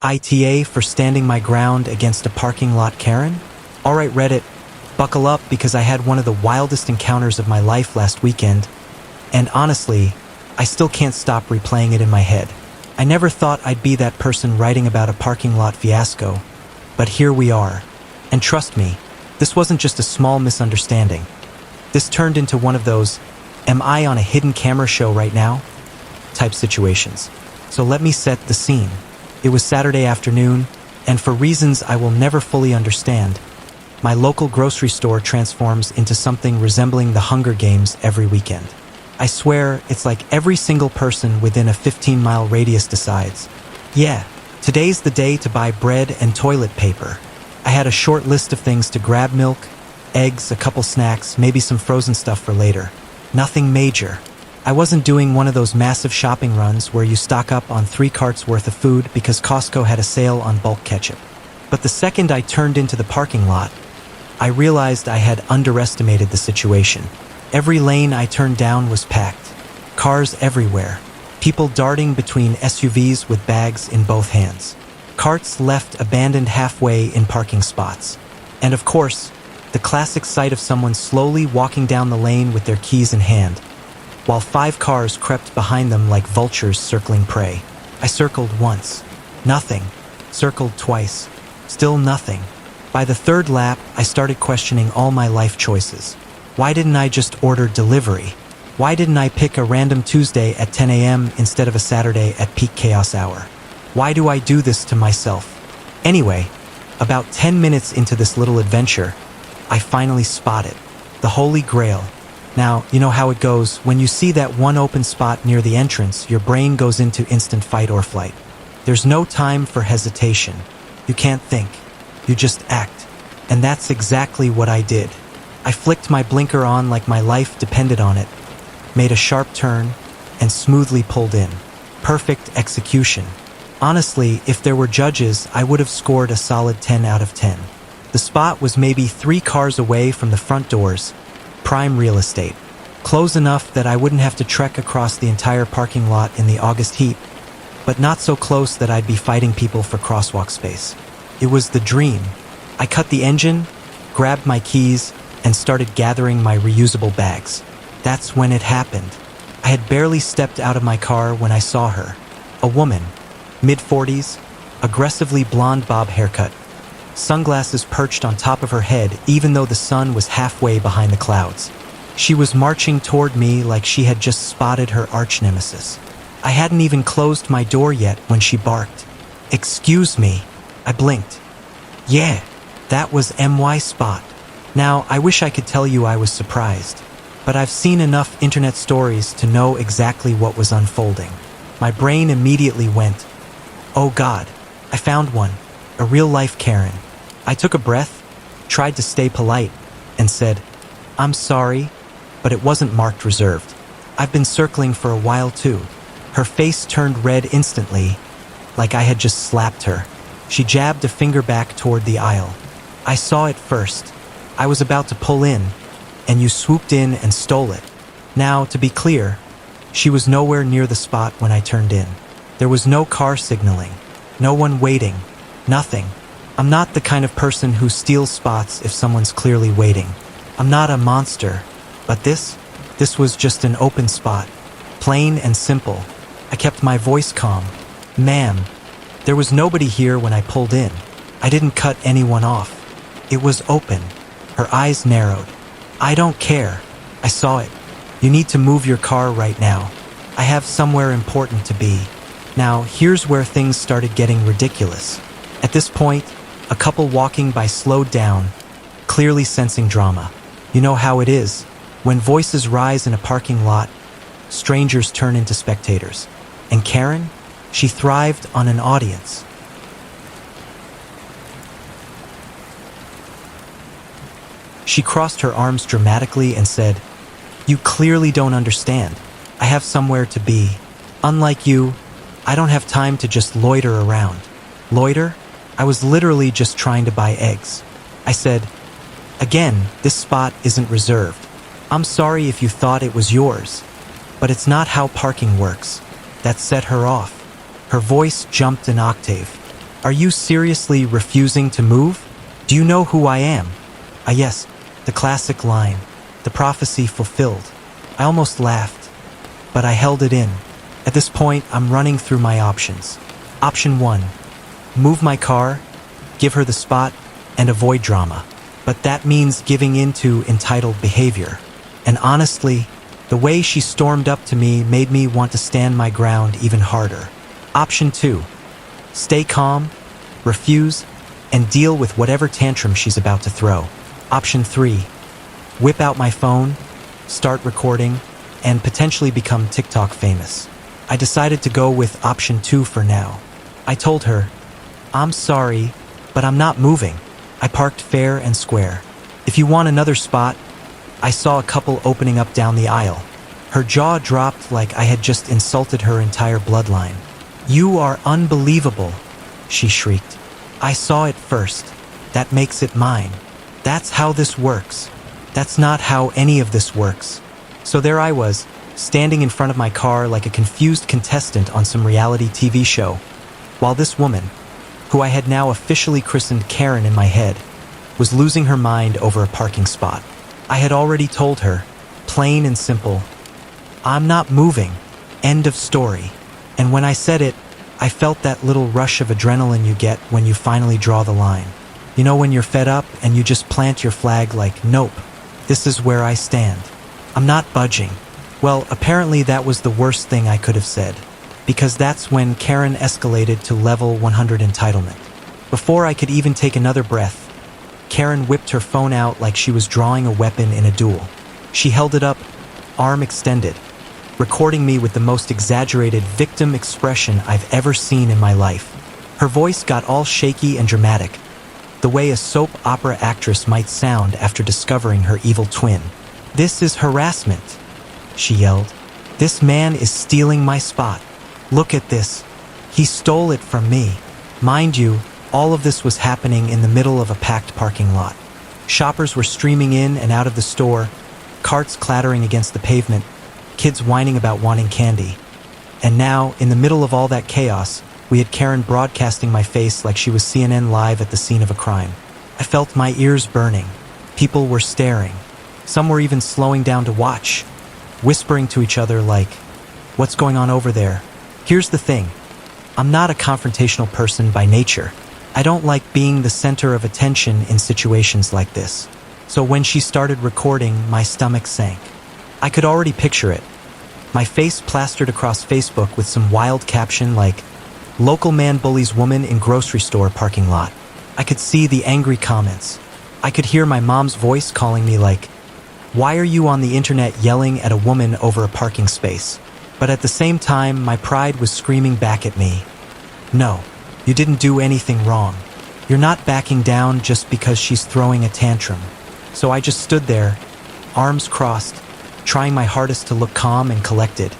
ITA for standing my ground against a parking lot Karen? Alright Reddit, buckle up because I had one of the wildest encounters of my life last weekend, and honestly, I still can't stop replaying it in my head. I never thought I'd be that person writing about a parking lot fiasco, but here we are. And trust me, this wasn't just a small misunderstanding. This turned into one of those, am I on a hidden camera show right now? Type situations. So let me set the scene. It was Saturday afternoon, and for reasons I will never fully understand, my local grocery store transforms into something resembling the Hunger Games every weekend. I swear, it's like every single person within a 15-mile radius decides, yeah, today's the day to buy bread and toilet paper. I had a short list of things to grab: milk, eggs, a couple snacks, maybe some frozen stuff for later. Nothing major. I wasn't doing one of those massive shopping runs where you stock up on 3 carts worth of food because Costco had a sale on bulk ketchup. But the second I turned into the parking lot, I realized I had underestimated the situation. Every lane I turned down was packed. Cars everywhere. People darting between SUVs with bags in both hands. Carts left abandoned halfway in parking spots. And of course, the classic sight of someone slowly walking down the lane with their keys in hand, while 5 cars crept behind them like vultures circling prey. I circled once. Nothing. Circled twice. Still nothing. By the 3rd lap, I started questioning all my life choices. Why didn't I just order delivery? Why didn't I pick a random Tuesday at 10 a.m. instead of a Saturday at peak chaos hour? Why do I do this to myself? Anyway, about 10 minutes into this little adventure, I finally spot it. The Holy Grail. Now, you know how it goes. When you see that one open spot near the entrance, your brain goes into instant fight or flight. There's no time for hesitation. You can't think. You just act. And that's exactly what I did. I flicked my blinker on like my life depended on it, made a sharp turn, and smoothly pulled in. Perfect execution. Honestly, if there were judges, I would have scored a solid 10 out of 10. The spot was maybe 3 cars away from the front doors. Prime real estate. Close enough that I wouldn't have to trek across the entire parking lot in the August heat, but not so close that I'd be fighting people for crosswalk space. It was the dream. I cut the engine, grabbed my keys, and started gathering my reusable bags. That's when it happened. I had barely stepped out of my car when I saw her. A woman, mid-40s, aggressively blonde bob haircut, sunglasses perched on top of her head even though the sun was halfway behind the clouds. She was marching toward me like she had just spotted her arch-nemesis. I hadn't even closed my door yet when she barked. "Excuse me." I blinked. Yeah, that was MY Spot. Now, I wish I could tell you I was surprised, but I've seen enough internet stories to know exactly what was unfolding. My brain immediately went, oh God, I found one. A real-life Karen. I took a breath, tried to stay polite, and said, I'm sorry, but it wasn't marked reserved. I've been circling for a while too. Her face turned red instantly, like I had just slapped her. She jabbed a finger back toward the aisle. I saw it first. I was about to pull in, and you swooped in and stole it. Now, to be clear, she was nowhere near the spot when I turned in. There was no car signaling, no one waiting. Nothing. I'm not the kind of person who steals spots if someone's clearly waiting. I'm not a monster, but this was just an open spot. Plain and simple. I kept my voice calm. Ma'am, there was nobody here when I pulled in. I didn't cut anyone off. It was open. Her eyes narrowed. I don't care. I saw it. You need to move your car right now. I have somewhere important to be. Now, here's where things started getting ridiculous. At this point, a couple walking by slowed down, clearly sensing drama. You know how it is. When voices rise in a parking lot, strangers turn into spectators. And Karen? She thrived on an audience. She crossed her arms dramatically and said, You clearly don't understand. I have somewhere to be. Unlike you, I don't have time to just loiter around. Loiter? I was literally just trying to buy eggs. I said, Again, this spot isn't reserved. I'm sorry if you thought it was yours, but it's not how parking works. That set her off. Her voice jumped an octave. Are you seriously refusing to move? Do you know who I am? Ah, yes, the classic line, the prophecy fulfilled. I almost laughed, but I held it in. At this point, I'm running through my options. Option 1, move my car, give her the spot, and avoid drama. But that means giving in to entitled behavior. And honestly, the way she stormed up to me made me want to stand my ground even harder. Option 2, stay calm, refuse, and deal with whatever tantrum she's about to throw. Option 3, whip out my phone, start recording, and potentially become TikTok famous. I decided to go with option 2 for now. I told her, I'm sorry, but I'm not moving. I parked fair and square. If you want another spot, I saw a couple opening up down the aisle. Her jaw dropped like I had just insulted her entire bloodline. You are unbelievable, she shrieked. I saw it first. That makes it mine. That's how this works. That's not how any of this works. So there I was, standing in front of my car like a confused contestant on some reality TV show, while this woman, who I had now officially christened Karen in my head, was losing her mind over a parking spot. I had already told her, plain and simple, I'm not moving. End of story. And when I said it, I felt that little rush of adrenaline you get when you finally draw the line. You know, when you're fed up and you just plant your flag like, nope, this is where I stand. I'm not budging. Well, apparently that was the worst thing I could have said, because that's when Karen escalated to level 100 entitlement. Before I could even take another breath, Karen whipped her phone out like she was drawing a weapon in a duel. She held it up, arm extended, recording me with the most exaggerated victim expression I've ever seen in my life. Her voice got all shaky and dramatic, the way a soap opera actress might sound after discovering her evil twin. This is harassment, she yelled. This man is stealing my spot. Look at this. He stole it from me. Mind you, all of this was happening in the middle of a packed parking lot. Shoppers were streaming in and out of the store, carts clattering against the pavement, kids whining about wanting candy. And now, in the middle of all that chaos, we had Karen broadcasting my face like she was CNN live at the scene of a crime. I felt my ears burning. People were staring. Some were even slowing down to watch, whispering to each other like, what's going on over there? Here's the thing. I'm not a confrontational person by nature. I don't like being the center of attention in situations like this. So when she started recording, my stomach sank. I could already picture it. My face plastered across Facebook with some wild caption like, local man bullies woman in grocery store parking lot. I could see the angry comments. I could hear my mom's voice calling me like, why are you on the internet yelling at a woman over a parking space? But at the same time, my pride was screaming back at me. No, you didn't do anything wrong. You're not backing down just because she's throwing a tantrum. So I just stood there, arms crossed, trying my hardest to look calm and collected,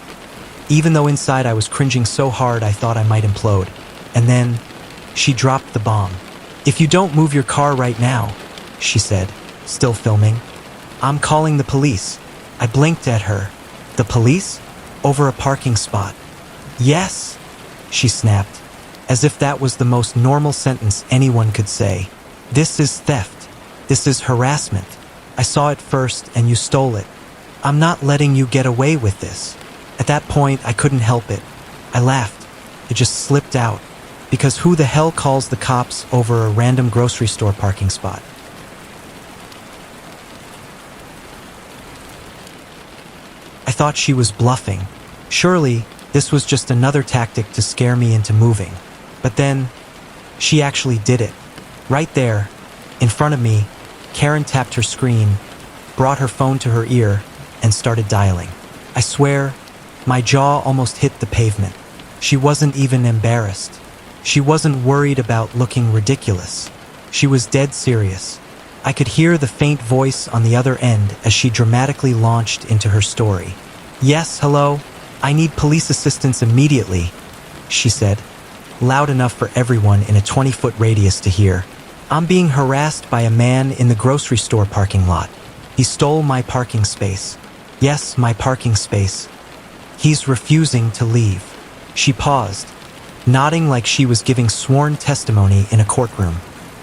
even though inside I was cringing so hard I thought I might implode. And then, she dropped the bomb. If you don't move your car right now, she said, still filming, I'm calling the police. I blinked at her. The police? Over a parking spot. Yes, she snapped, as if that was the most normal sentence anyone could say. This is theft. This is harassment. I saw it first and you stole it. I'm not letting you get away with this. At that point, I couldn't help it. I laughed. It just slipped out. Because who the hell calls the cops over a random grocery store parking spot? I thought she was bluffing. Surely, this was just another tactic to scare me into moving. But then, she actually did it. Right there, in front of me, Karen tapped her screen, brought her phone to her ear, and started dialing. I swear, my jaw almost hit the pavement. She wasn't even embarrassed. She wasn't worried about looking ridiculous. She was dead serious. I could hear the faint voice on the other end as she dramatically launched into her story. Yes, hello? I need police assistance immediately, she said, loud enough for everyone in a 20-foot radius to hear. I'm being harassed by a man in the grocery store parking lot. He stole my parking space. Yes, my parking space. He's refusing to leave. She paused, nodding like she was giving sworn testimony in a courtroom.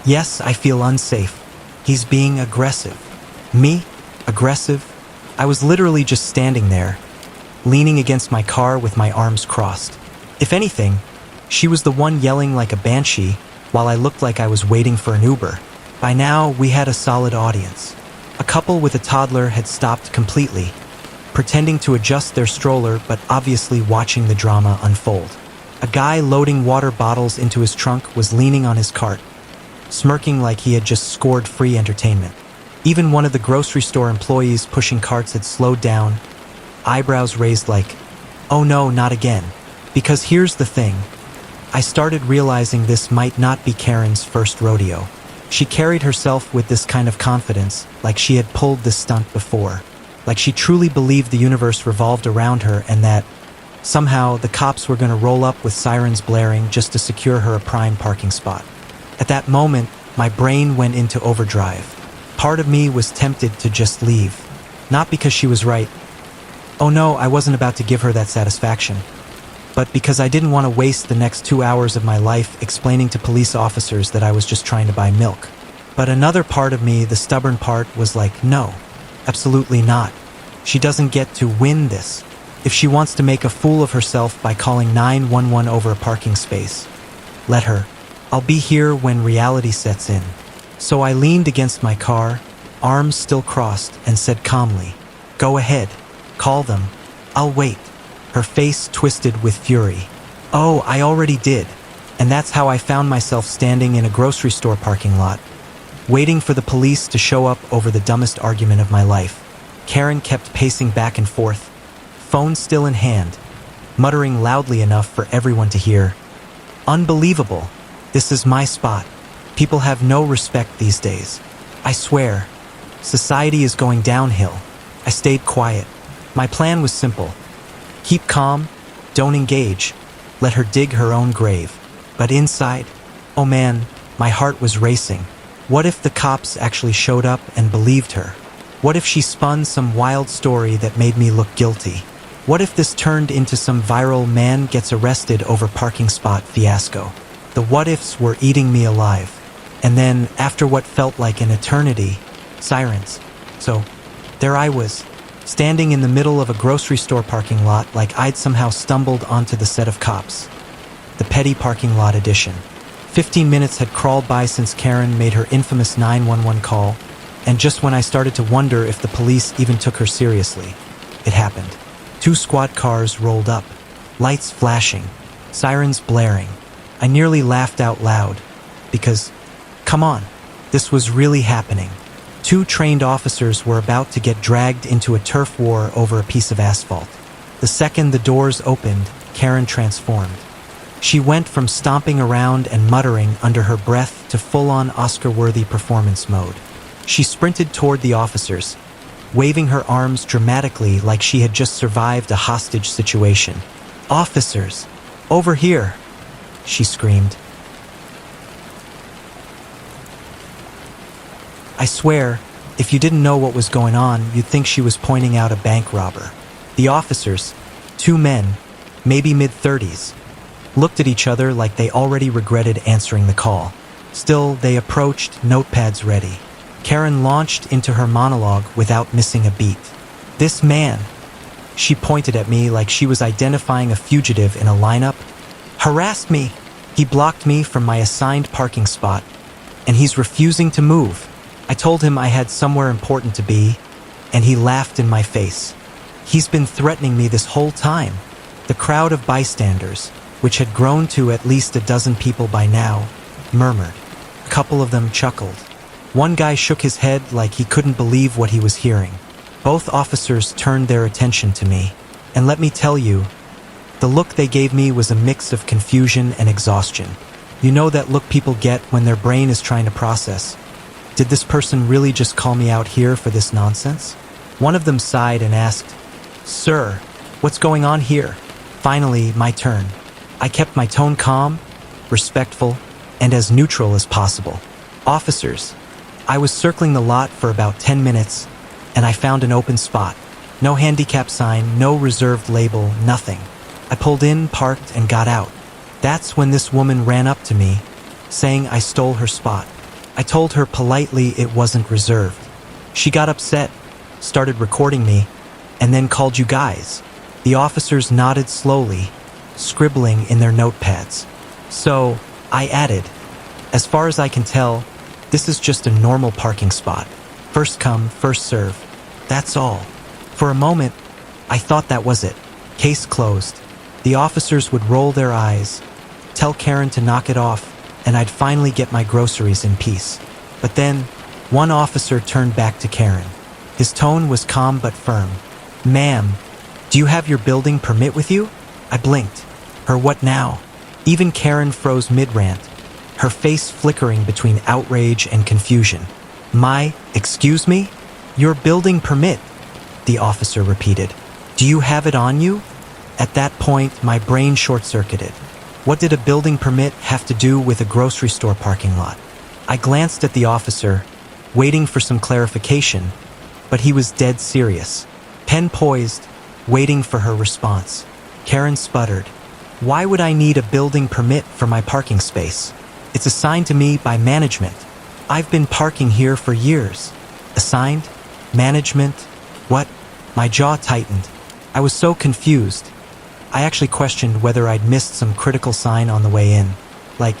Yes, I feel unsafe. He's being aggressive. Me? Aggressive? I was literally just standing there, leaning against my car with my arms crossed. If anything, she was the one yelling like a banshee while I looked like I was waiting for an Uber. By now, we had a solid audience. A couple with a toddler had stopped completely, pretending to adjust their stroller but obviously watching the drama unfold. A guy loading water bottles into his trunk was leaning on his cart, smirking like he had just scored free entertainment. Even one of the grocery store employees pushing carts had slowed down, eyebrows raised like, "Oh no, not again." Because here's the thing. I started realizing this might not be Karen's first rodeo. She carried herself with this kind of confidence, like she had pulled this stunt before. Like she truly believed the universe revolved around her and that, somehow, the cops were going to roll up with sirens blaring just to secure her a prime parking spot. At that moment, my brain went into overdrive. Part of me was tempted to just leave. Not because she was right. Oh no, I wasn't about to give her that satisfaction. But because I didn't want to waste the next 2 hours of my life explaining to police officers that I was just trying to buy milk. But another part of me, the stubborn part, was like, no, absolutely not. She doesn't get to win this. If she wants to make a fool of herself by calling 911 over a parking space, let her. I'll be here when reality sets in. So I leaned against my car, arms still crossed, and said calmly, "Go ahead, call them. I'll wait." Her face twisted with fury. Oh, I already did. And that's how I found myself standing in a grocery store parking lot, waiting for the police to show up over the dumbest argument of my life. Karen kept pacing back and forth, phone still in hand, muttering loudly enough for everyone to hear. Unbelievable. This is my spot. People have no respect these days. I swear. Society is going downhill. I stayed quiet. My plan was simple. Keep calm, don't engage, let her dig her own grave. But inside, oh man, my heart was racing. What if the cops actually showed up and believed her? What if she spun some wild story that made me look guilty? What if this turned into some viral man gets arrested over parking spot fiasco? The what-ifs were eating me alive. And then, after what felt like an eternity, sirens. So, there I was, standing in the middle of a grocery store parking lot like I'd somehow stumbled onto the set of Cops. The petty parking lot edition. 15 minutes had crawled by since Karen made her infamous 911 call, and just when I started to wonder if the police even took her seriously, it happened. 2 squad cars rolled up, lights flashing, sirens blaring. I nearly laughed out loud, because, come on, this was really happening. 2 trained officers were about to get dragged into a turf war over a piece of asphalt. The second the doors opened, Karen transformed. She went from stomping around and muttering under her breath to full-on Oscar-worthy performance mode. She sprinted toward the officers, waving her arms dramatically like she had just survived a hostage situation. "Officers, over here!" she screamed. I swear, if you didn't know what was going on, you'd think she was pointing out a bank robber. The officers, 2 men, maybe mid-30s, looked at each other like they already regretted answering the call. Still, they approached, notepads ready. Karen launched into her monologue without missing a beat. "This man," she pointed at me like she was identifying a fugitive in a lineup, "harassed me. He blocked me from my assigned parking spot, and he's refusing to move. I told him I had somewhere important to be, and he laughed in my face. He's been threatening me this whole time." The crowd of bystanders, which had grown to at least a dozen people by now, murmured. A couple of them chuckled. One guy shook his head like he couldn't believe what he was hearing. Both officers turned their attention to me, and let me tell you, the look they gave me was a mix of confusion and exhaustion. You know that look people get when their brain is trying to process. Did this person really just call me out here for this nonsense? One of them sighed and asked, "Sir, what's going on here?" Finally, my turn. I kept my tone calm, respectful, and as neutral as possible. "Officers, I was circling the lot for about 10 minutes, and I found an open spot. No handicap sign, no reserved label, nothing. I pulled in, parked, and got out. That's when this woman ran up to me, saying I stole her spot. I told her politely it wasn't reserved. She got upset, started recording me, and then called you guys. The officers nodded slowly, scribbling in their notepads. So, I added, as far as I can tell, this is just a normal parking spot. First come, first serve. That's all. For a moment, I thought that was it. Case closed. The officers would roll their eyes, tell Karen to knock it off, and I'd finally get my groceries in peace. But then, one officer turned back to Karen. His tone was calm but firm. "Ma'am, do you have your building permit with you?" I blinked. Her what now? Even Karen froze mid-rant, her face flickering between outrage and confusion. Excuse me? Your building permit, the officer repeated. Do you have it on you? At that point, my brain short-circuited. What did a building permit have to do with a grocery store parking lot? I glanced at the officer, waiting for some clarification, but he was dead serious. Pen poised, waiting for her response. Karen sputtered. Why would I need a building permit for my parking space? It's assigned to me by management. I've been parking here for years. Assigned? Management? What? My jaw tightened. I was so confused. I actually questioned whether I'd missed some critical sign on the way in. Like,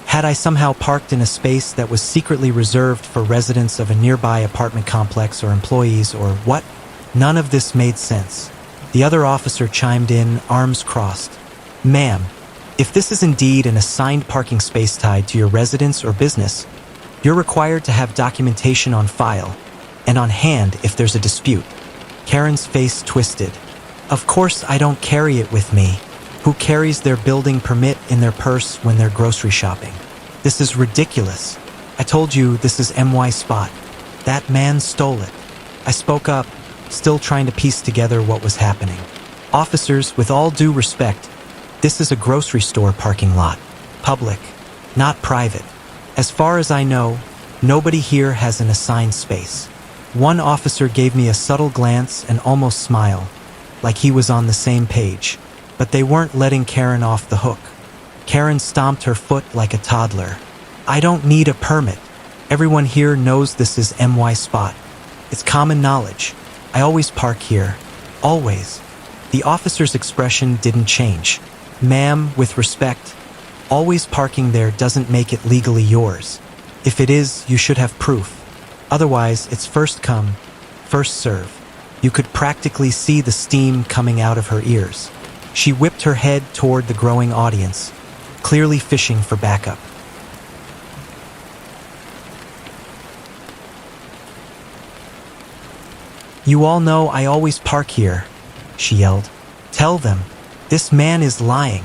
had I somehow parked in a space that was secretly reserved for residents of a nearby apartment complex or employees or what? None of this made sense. The other officer chimed in, arms crossed. Ma'am, if this is indeed an assigned parking space tied to your residence or business, you're required to have documentation on file and on hand if there's a dispute. Karen's face twisted. Of course I don't carry it with me. Who carries their building permit in their purse when they're grocery shopping? This is ridiculous. I told you this is MY spot. That man stole it. I spoke up, still trying to piece together what was happening. Officers, with all due respect, this is a grocery store parking lot. Public, not private. As far as I know, nobody here has an assigned space. One officer gave me a subtle glance and almost smile, like he was on the same page. But they weren't letting Karen off the hook. Karen stomped her foot like a toddler. I don't need a permit. Everyone here knows this is MY spot. It's common knowledge. I always park here. Always. The officer's expression didn't change. Ma'am, with respect, always parking there doesn't make it legally yours. If it is, you should have proof. Otherwise, it's first come, first serve. You could practically see the steam coming out of her ears. She whipped her head toward the growing audience, clearly fishing for backup. You all know I always park here, she yelled. Tell them, this man is lying.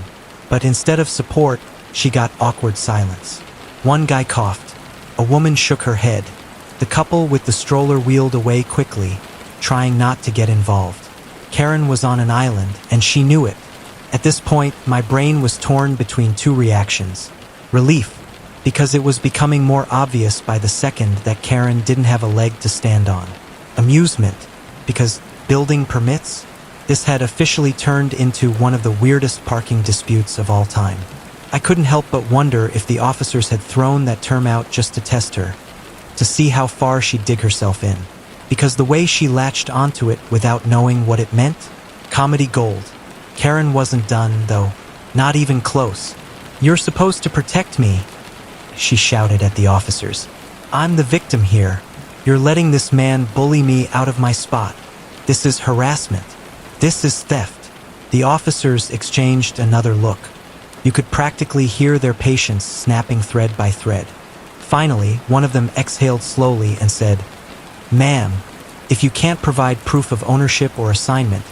But instead of support, she got awkward silence. One guy coughed. A woman shook her head. The couple with the stroller wheeled away quickly, trying not to get involved. Karen was on an island, and she knew it. At this point, my brain was torn between two reactions. Relief, because it was becoming more obvious by the second that Karen didn't have a leg to stand on. Amusement, because building permits? This had officially turned into one of the weirdest parking disputes of all time. I couldn't help but wonder if the officers had thrown that term out just to test her, to see how far she'd dig herself in. Because the way she latched onto it without knowing what it meant? Comedy gold. Karen wasn't done, though. Not even close. You're supposed to protect me, she shouted at the officers. I'm the victim here. You're letting this man bully me out of my spot. This is harassment. This is theft. The officers exchanged another look. You could practically hear their patience snapping thread by thread. Finally, one of them exhaled slowly and said, Ma'am, if you can't provide proof of ownership or assignment,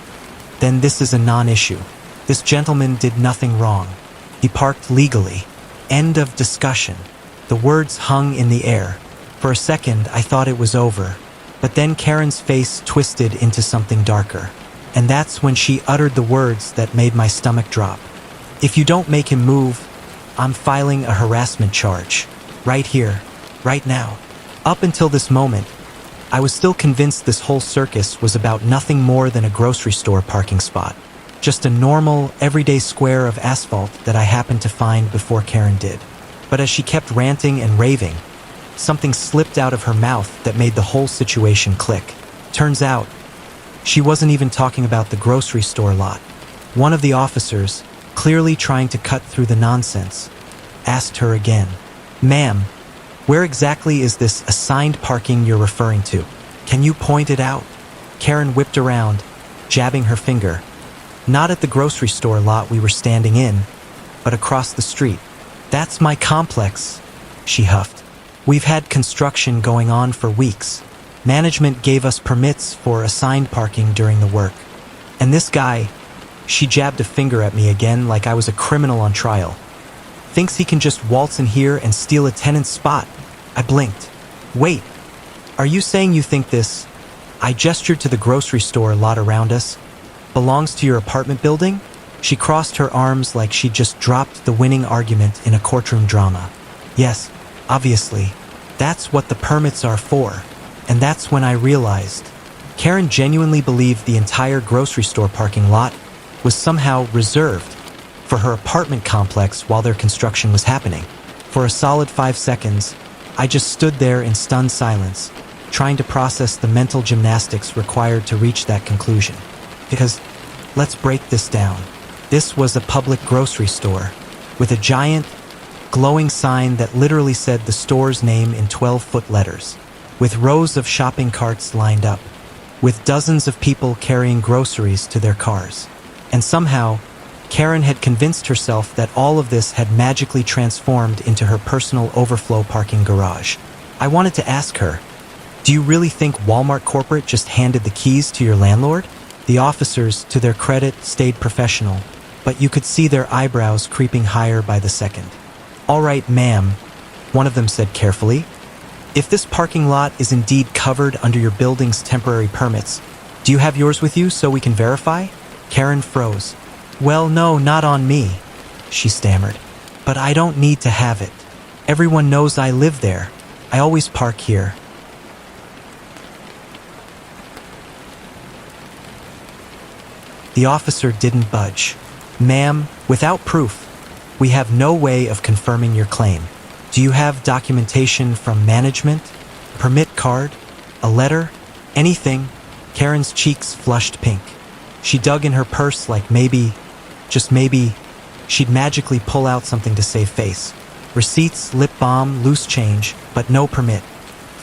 then this is a non-issue. This gentleman did nothing wrong. He parked legally. End of discussion. The words hung in the air. For a second, I thought it was over. But then Karen's face twisted into something darker. And that's when she uttered the words that made my stomach drop. If you don't make him move, I'm filing a harassment charge. Right here. Right now. Up until this moment, I was still convinced this whole circus was about nothing more than a grocery store parking spot. Just a normal, everyday square of asphalt that I happened to find before Karen did. But as she kept ranting and raving, something slipped out of her mouth that made the whole situation click. Turns out, she wasn't even talking about the grocery store lot. One of the officers, clearly trying to cut through the nonsense, asked her again, "Ma'am, where exactly is this assigned parking you're referring to? Can you point it out?" Karen whipped around, jabbing her finger. "Not at the grocery store lot we were standing in, but across the street. That's my complex," she huffed. "We've had construction going on for weeks. Management gave us permits for assigned parking during the work. And this guy," she jabbed a finger at me again like I was a criminal on trial, "thinks he can just waltz in here and steal a tenant's spot." I blinked. "Wait, are you saying you think this," I gestured to the grocery store lot around us, "belongs to your apartment building?" She crossed her arms like she just dropped the winning argument in a courtroom drama. "Yes, obviously. That's what the permits are for." And that's when I realized Karen genuinely believed the entire grocery store parking lot was somehow reserved for her apartment complex while their construction was happening. For a solid 5 seconds, I just stood there in stunned silence, trying to process the mental gymnastics required to reach that conclusion. Because, let's break this down. This was a public grocery store with a giant, glowing sign that literally said the store's name in 12-foot letters, with rows of shopping carts lined up, with dozens of people carrying groceries to their cars. And somehow, Karen had convinced herself that all of this had magically transformed into her personal overflow parking garage. I wanted to ask her, "Do you really think Walmart Corporate just handed the keys to your landlord?" The officers, to their credit, stayed professional, but you could see their eyebrows creeping higher by the second. "All right, ma'am," one of them said carefully. "If this parking lot is indeed covered under your building's temporary permits, do you have yours with you so we can verify?" Karen froze. "Well, no, not on me," she stammered. "But I don't need to have it. Everyone knows I live there. I always park here." The officer didn't budge. "Ma'am, without proof, we have no way of confirming your claim. Do you have documentation from management? Permit card? A letter? Anything?" Karen's cheeks flushed pink. She dug in her purse like maybe, just maybe, she'd magically pull out something to save face. Receipts, lip balm, loose change, but no permit.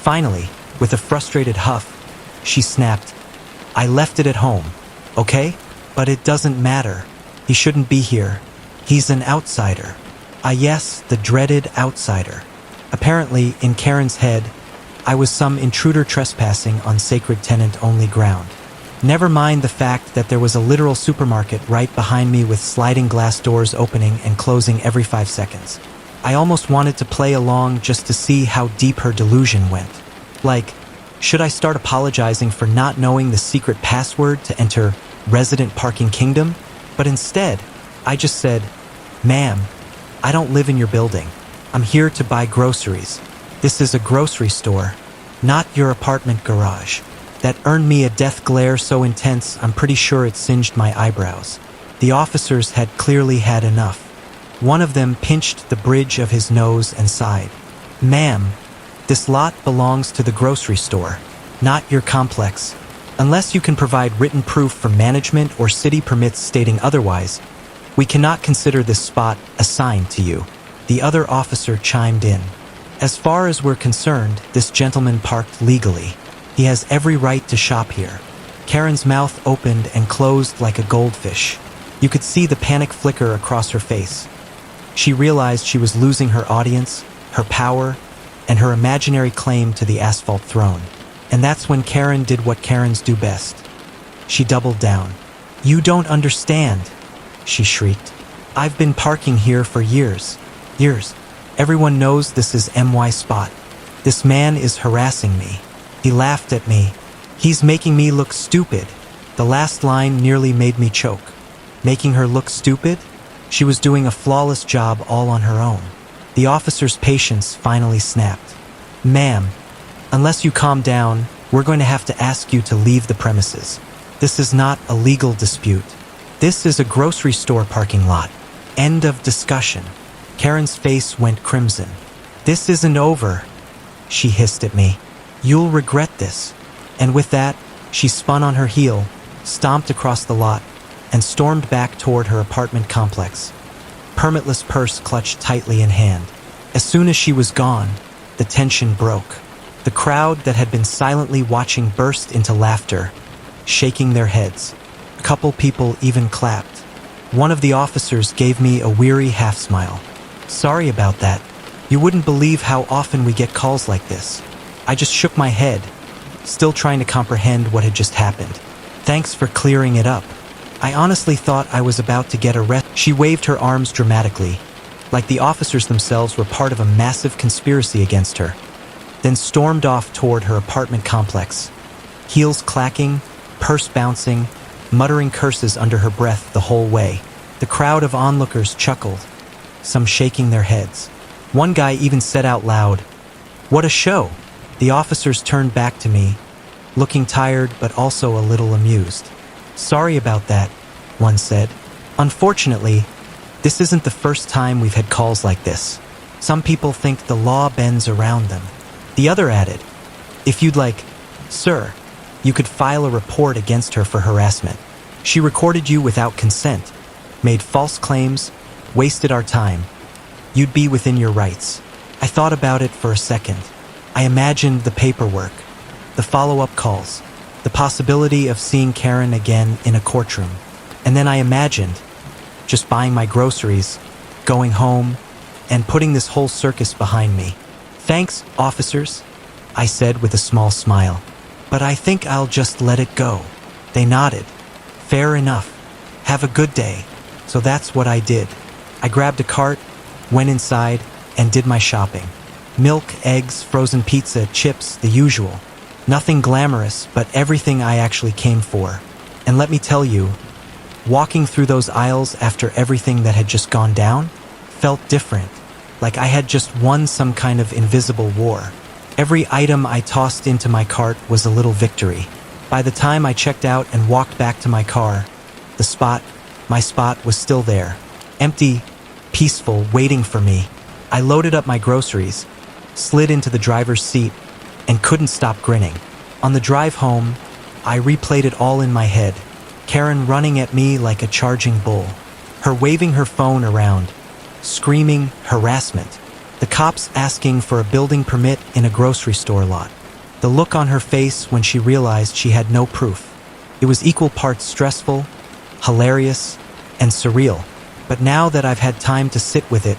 Finally, with a frustrated huff, she snapped, "I left it at home, okay? But it doesn't matter. He shouldn't be here. He's an outsider." Yes, the dreaded outsider. Apparently, in Karen's head, I was some intruder trespassing on sacred tenant-only ground. Never mind the fact that there was a literal supermarket right behind me with sliding glass doors opening and closing every 5 seconds. I almost wanted to play along just to see how deep her delusion went. Like, should I start apologizing for not knowing the secret password to enter Resident Parking Kingdom? But instead, I just said, "Ma'am, I don't live in your building. I'm here to buy groceries. This is a grocery store, not your apartment garage." That earned me a death glare so intense I'm pretty sure it singed my eyebrows. The officers had clearly had enough. One of them pinched the bridge of his nose and sighed. "Ma'am, this lot belongs to the grocery store, not your complex. Unless you can provide written proof from management or city permits stating otherwise, we cannot consider this spot assigned to you." The other officer chimed in. "As far as we're concerned, this gentleman parked legally. He has every right to shop here." Karen's mouth opened and closed like a goldfish. You could see the panic flicker across her face. She realized she was losing her audience, her power, and her imaginary claim to the asphalt throne. And that's when Karen did what Karens do best. She doubled down. "You don't understand," she shrieked. "I've been parking here for years. Years. Everyone knows this is my spot. This man is harassing me. He laughed at me. He's making me look stupid." The last line nearly made me choke. Making her look stupid? She was doing a flawless job all on her own. The officer's patience finally snapped. "Ma'am, unless you calm down, we're going to have to ask you to leave the premises. This is not a legal dispute. This is a grocery store parking lot. End of discussion. Karen's face went crimson. This isn't over, she hissed at me. You'll regret this. And with that, she spun on her heel, stomped across the lot, and stormed back toward her apartment complex, permitless purse clutched tightly in hand. As soon as she was gone, the tension broke. The crowd that had been silently watching burst into laughter, shaking their heads. A couple people even clapped. One of the officers gave me a weary half-smile. Sorry about that. You wouldn't believe how often we get calls like this. I just shook my head, still trying to comprehend what had just happened. Thanks for clearing it up. I honestly thought I was about to get arrested. She waved her arms dramatically, like the officers themselves were part of a massive conspiracy against her, then stormed off toward her apartment complex, heels clacking, purse bouncing, muttering curses under her breath the whole way. The crowd of onlookers chuckled, some shaking their heads. One guy even said out loud, "What a show!" The officers turned back to me, looking tired but also a little amused. Sorry about that, one said. Unfortunately, this isn't the first time we've had calls like this. Some people think the law bends around them. The other added, if you'd like, sir, you could file a report against her for harassment. She recorded you without consent, made false claims, wasted our time. You'd be within your rights. I thought about it for a second. I imagined the paperwork, the follow-up calls, the possibility of seeing Karen again in a courtroom. And then I imagined just buying my groceries, going home, and putting this whole circus behind me. Thanks, officers, I said with a small smile. But I think I'll just let it go. They nodded. Fair enough. Have a good day. So that's what I did. I grabbed a cart, went inside, and did my shopping. Milk, eggs, frozen pizza, chips, the usual. Nothing glamorous, but everything I actually came for. And let me tell you, walking through those aisles after everything that had just gone down felt different, like I had just won some kind of invisible war. Every item I tossed into my cart was a little victory. By the time I checked out and walked back to my car, my spot was still there, empty, peaceful, waiting for me. I loaded up my groceries, slid into the driver's seat, and couldn't stop grinning. On the drive home, I replayed it all in my head. Karen running at me like a charging bull, her waving her phone around, screaming harassment, the cops asking for a building permit in a grocery store lot, the look on her face when she realized she had no proof. It was equal parts stressful, hilarious, and surreal. But now that I've had time to sit with it,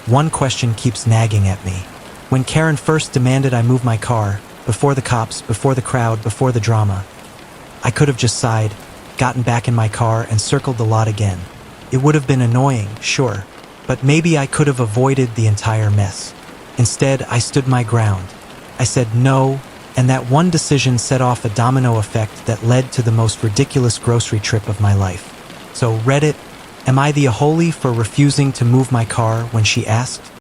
one question keeps nagging at me. When Karen first demanded I move my car, before the cops, before the crowd, before the drama, I could have just sighed, gotten back in my car, and circled the lot again. It would have been annoying, sure, but maybe I could have avoided the entire mess. Instead, I stood my ground. I said no, and that one decision set off a domino effect that led to the most ridiculous grocery trip of my life. So Reddit, am I the Aholi for refusing to move my car when she asked?